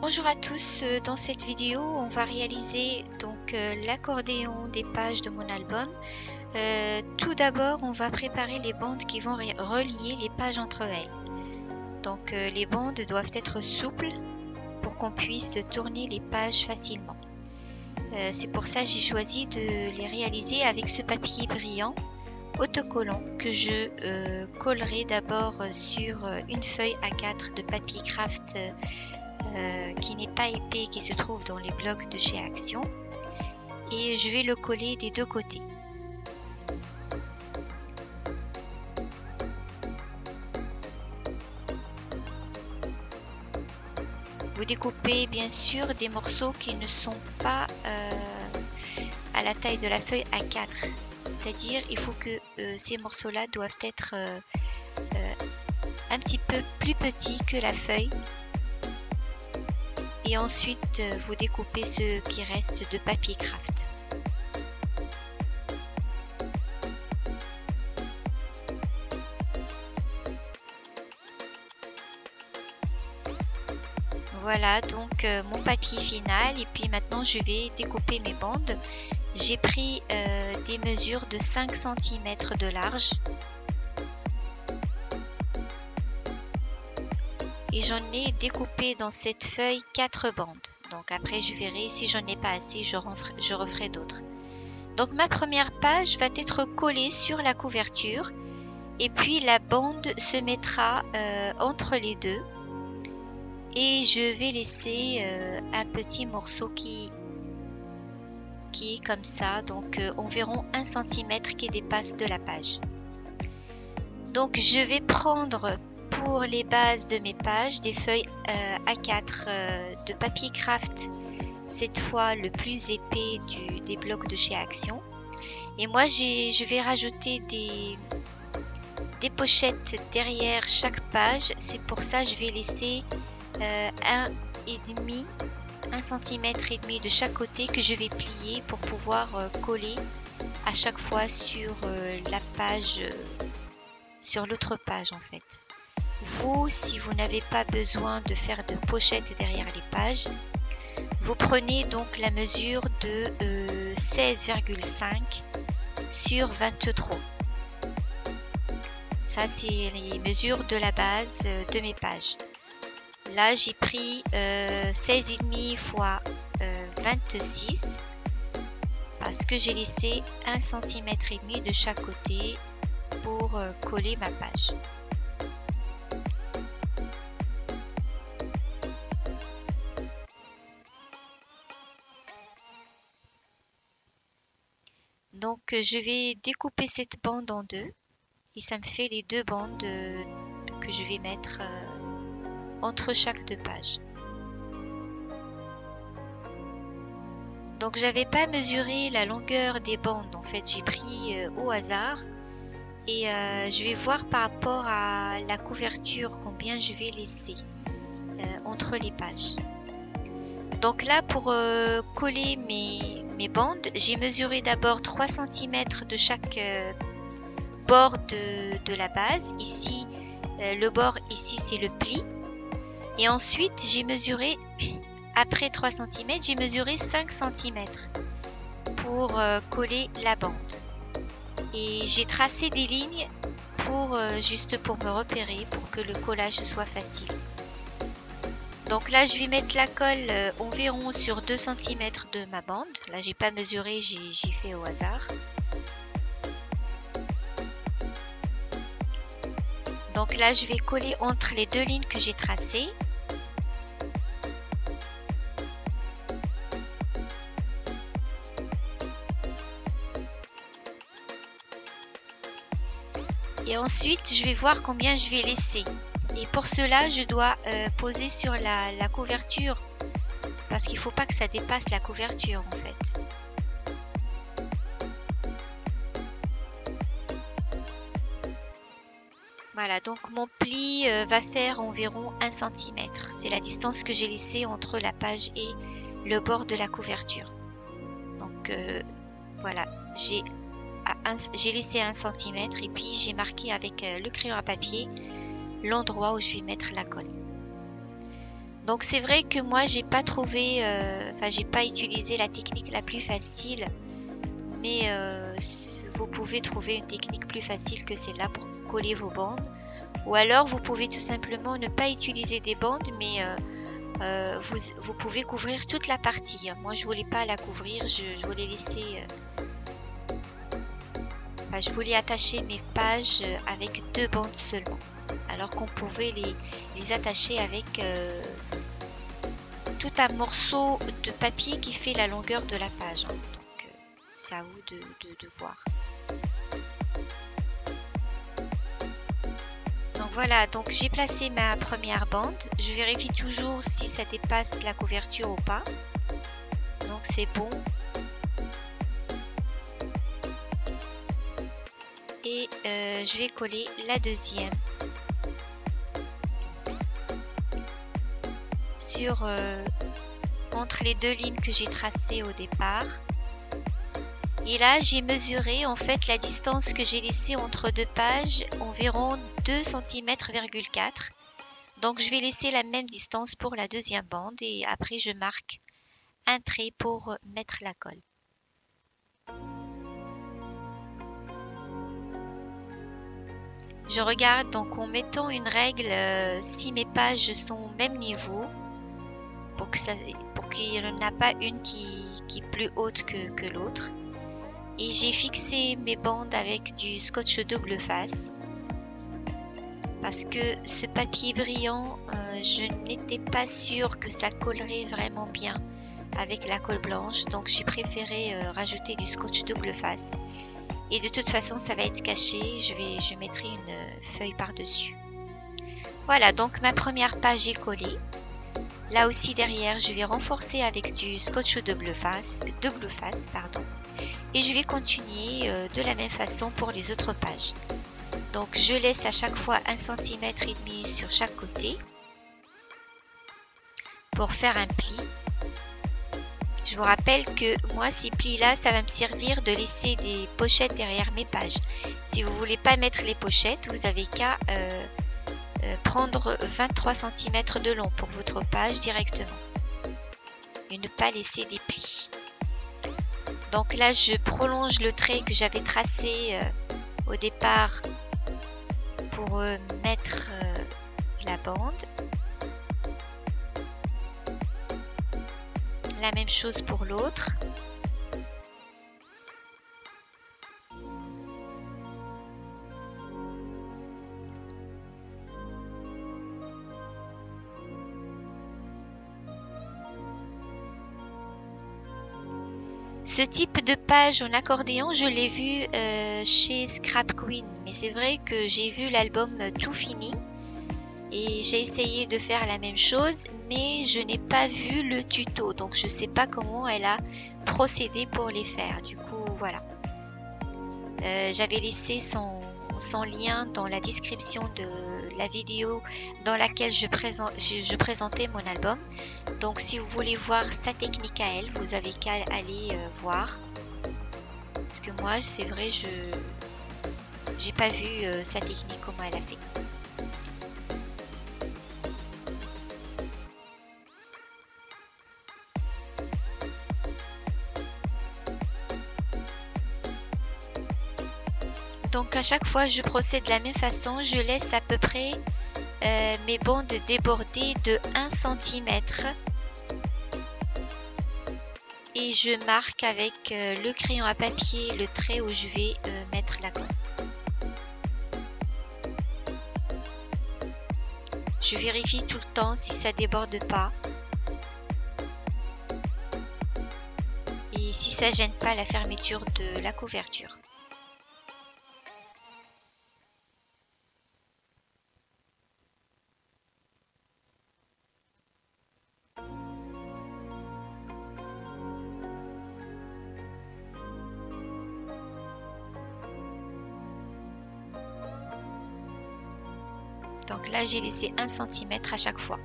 Bonjour à tous, dans cette vidéo on va réaliser donc l'accordéon des pages de mon album. Tout d'abord on va préparer les bandes qui vont relier les pages entre elles. Donc les bandes doivent être souples pour qu'on puisse tourner les pages facilement. C'est pour ça que j'ai choisi de les réaliser avec ce papier brillant autocollant que je collerai d'abord sur une feuille A4 de papier craft qui n'est pas épais, qui se trouve dans les blocs de chez Action, et je vais le coller des deux côtés. Vous découpez bien sûr des morceaux qui ne sont pas à la taille de la feuille A4, c'est-à-dire il faut que ces morceaux-là doivent être un petit peu plus petits que la feuille. Et ensuite, vous découpez ce qui reste de papier craft. Voilà donc mon papier final, et puis maintenant je vais découper mes bandes. J'ai pris des mesures de 5 cm de large. Et j'en ai découpé dans cette feuille 4 bandes. Donc après je verrai si j'en ai pas assez, je referai d'autres. Donc ma première page va être collée sur la couverture, et puis la bande se mettra entre les deux, et je vais laisser un petit morceau qui est comme ça, donc environ 1 cm qui dépasse de la page. Donc je vais prendre pour les bases de mes pages des feuilles A4 de papier craft, cette fois le plus épais des blocs de chez Action. Et moi je vais rajouter des pochettes derrière chaque page. C'est pour ça que je vais laisser 1 cm et demi de chaque côté, que je vais plier pour pouvoir coller à chaque fois sur la page, sur l'autre page en fait. Vous, si vous n'avez pas besoin de faire de pochette derrière les pages, vous prenez donc la mesure de 16,5 sur 23. Ça, c'est les mesures de la base de mes pages. Là, j'ai pris 16,5 fois 26 parce que j'ai laissé 1 cm et demi de chaque côté pour coller ma page. Donc je vais découper cette bande en deux, et ça me fait les deux bandes que je vais mettre entre chaque deux pages. Donc j'avais pas mesuré la longueur des bandes, en fait j'ai pris au hasard, et je vais voir par rapport à la couverture combien je vais laisser entre les pages. Donc là, pour coller mes bandes, j'ai mesuré d'abord 3 cm de chaque bord de la base. Ici, le bord ici c'est le pli. Et ensuite, j'ai mesuré, après 3 cm, j'ai mesuré 5 cm pour coller la bande. Et j'ai tracé des lignes juste pour me repérer, pour que le collage soit facile. Donc là, je vais mettre la colle environ sur 2 cm de ma bande. Là, j'ai pas mesuré, j'ai fait au hasard. Donc là, je vais coller entre les deux lignes que j'ai tracées. Et ensuite, je vais voir combien je vais laisser. Et pour cela, je dois poser sur la couverture, parce qu'il ne faut pas que ça dépasse la couverture en fait. Voilà, donc mon pli va faire environ 1 cm. C'est la distance que j'ai laissée entre la page et le bord de la couverture. Donc voilà, j'ai laissé 1 cm, et puis j'ai marqué avec le crayon à papier l'endroit où je vais mettre la colle. Donc c'est vrai que moi j'ai pas trouvé, enfin j'ai pas utilisé la technique la plus facile, mais vous pouvez trouver une technique plus facile que celle-là pour coller vos bandes. Ou alors vous pouvez tout simplement ne pas utiliser des bandes, mais vous pouvez couvrir toute la partie. Moi je voulais pas la couvrir, je voulais laisser... enfin, je voulais attacher mes pages avec 2 bandes seulement. Alors qu'on pouvait les attacher avec tout un morceau de papier qui fait la longueur de la page. Hein. Donc c'est à vous de voir. Donc voilà, donc j'ai placé ma première bande. Je vérifie toujours si ça dépasse la couverture ou pas. Donc c'est bon. Et je vais coller la deuxième sur entre les 2 lignes que j'ai tracées au départ. Et là j'ai mesuré en fait la distance que j'ai laissée entre 2 pages, environ 2 cm,4 cm. Donc je vais laisser la même distance pour la deuxième bande et après je marque un trait pour mettre la colle. Je regarde donc en mettant une règle si mes pages sont au même niveau pour qu'il n'y en a pas une qui est plus haute que l'autre. Et j'ai fixé mes bandes avec du scotch double face parce que ce papier brillant, je n'étais pas sûre que ça collerait vraiment bien avec la colle blanche, donc j'ai préféré rajouter du scotch double face. Et de toute façon ça va être caché, je mettrai une feuille par dessus. Voilà, donc ma première page est collée. Là aussi derrière je vais renforcer avec du scotch double face, et je vais continuer de la même façon pour les autres pages. Donc je laisse à chaque fois 1,5 cm sur chaque côté pour faire un pli. Je vous rappelle que moi ces plis là ça va me servir de laisser des pochettes derrière mes pages. Si vous voulez pas mettre les pochettes, vous avez qu'à prendre 23 cm de long pour votre page directement et ne pas laisser des plis. Donc là je prolonge le trait que j'avais tracé au départ pour mettre la bande. La même chose pour l'autre. Ce type de page en accordéon, je l'ai vu chez Scrap Queen, mais c'est vrai que j'ai vu l'album tout fini et j'ai essayé de faire la même chose, mais je n'ai pas vu le tuto, donc je ne sais pas comment elle a procédé pour les faire. Du coup, voilà. J'avais laissé son lien dans la description de la vidéo dans laquelle je présentais mon album. Donc si vous voulez voir sa technique à elle, vous avez qu'à aller voir. Parce que moi, c'est vrai, j'ai pas vu sa technique, comment elle a fait. Donc à chaque fois je procède de la même façon, je laisse à peu près mes bandes déborder de 1 cm et je marque avec le crayon à papier le trait où je vais mettre la colle. Je vérifie tout le temps si ça déborde pas et si ça gêne pas la fermeture de la couverture. Donc là, j'ai laissé 1 cm à chaque fois.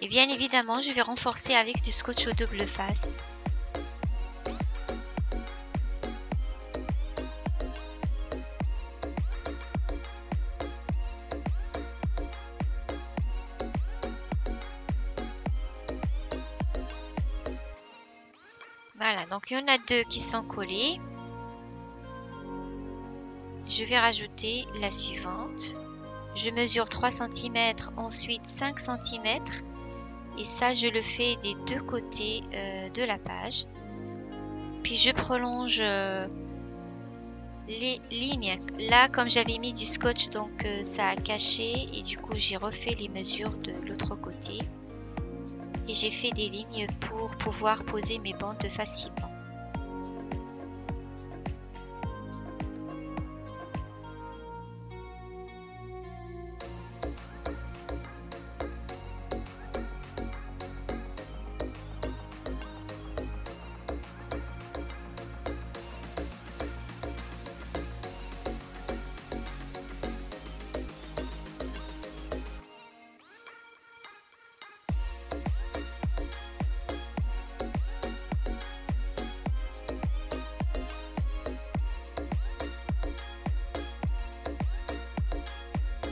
Et bien évidemment, je vais renforcer avec du scotch au double face. Voilà, donc il y en a deux qui sont collés. Je vais rajouter la suivante. Je mesure 3 cm, ensuite 5 cm. Et ça, je le fais des deux côtés de la page. Puis je prolonge les lignes. Là, comme j'avais mis du scotch, donc ça a caché. Et du coup, j'ai refait les mesures de l'autre côté. Et j'ai fait des lignes pour pouvoir poser mes bandes facilement.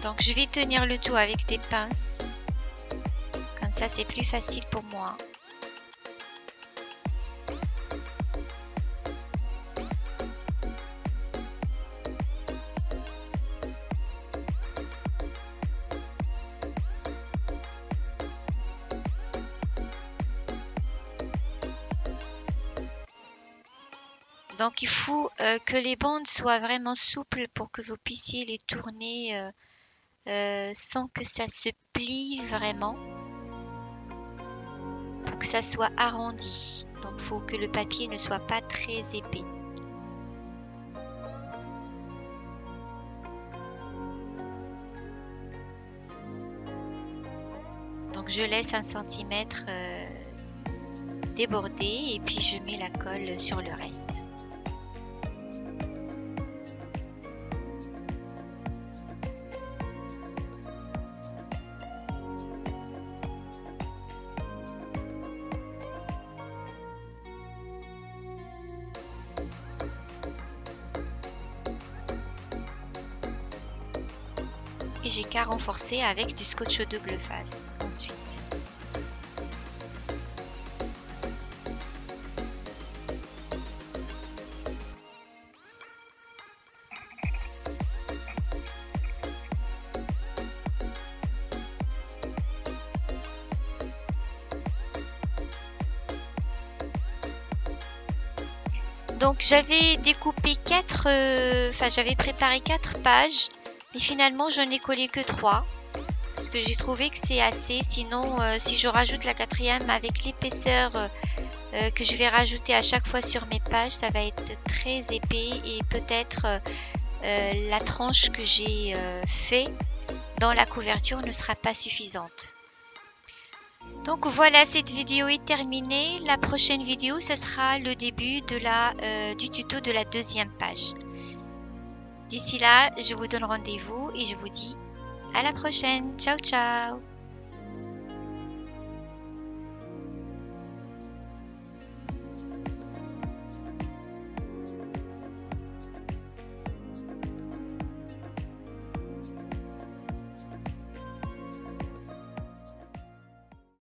Donc je vais tenir le tout avec des pinces. Comme ça, c'est plus facile pour moi. Donc il faut que les bandes soient vraiment souples pour que vous puissiez les tourner sans que ça se plie vraiment. Pour que ça soit arrondi. Donc il faut que le papier ne soit pas très épais. Donc je laisse 1 cm déborder et puis je mets la colle sur le reste. Et j'ai qu'à renforcer avec du scotch au double face ensuite. Donc j'avais découpé j'avais préparé 4 pages, mais finalement j'en ai collé que 3 parce que j'ai trouvé que c'est assez. Sinon, si je rajoute la 4e avec l'épaisseur que je vais rajouter à chaque fois sur mes pages, ça va être très épais et peut-être la tranche que j'ai fait dans la couverture ne sera pas suffisante. Donc voilà, cette vidéo est terminée. La prochaine vidéo, ce sera le début du tuto de la 2e page. D'ici là, je vous donne rendez-vous et je vous dis à la prochaine. Ciao, ciao!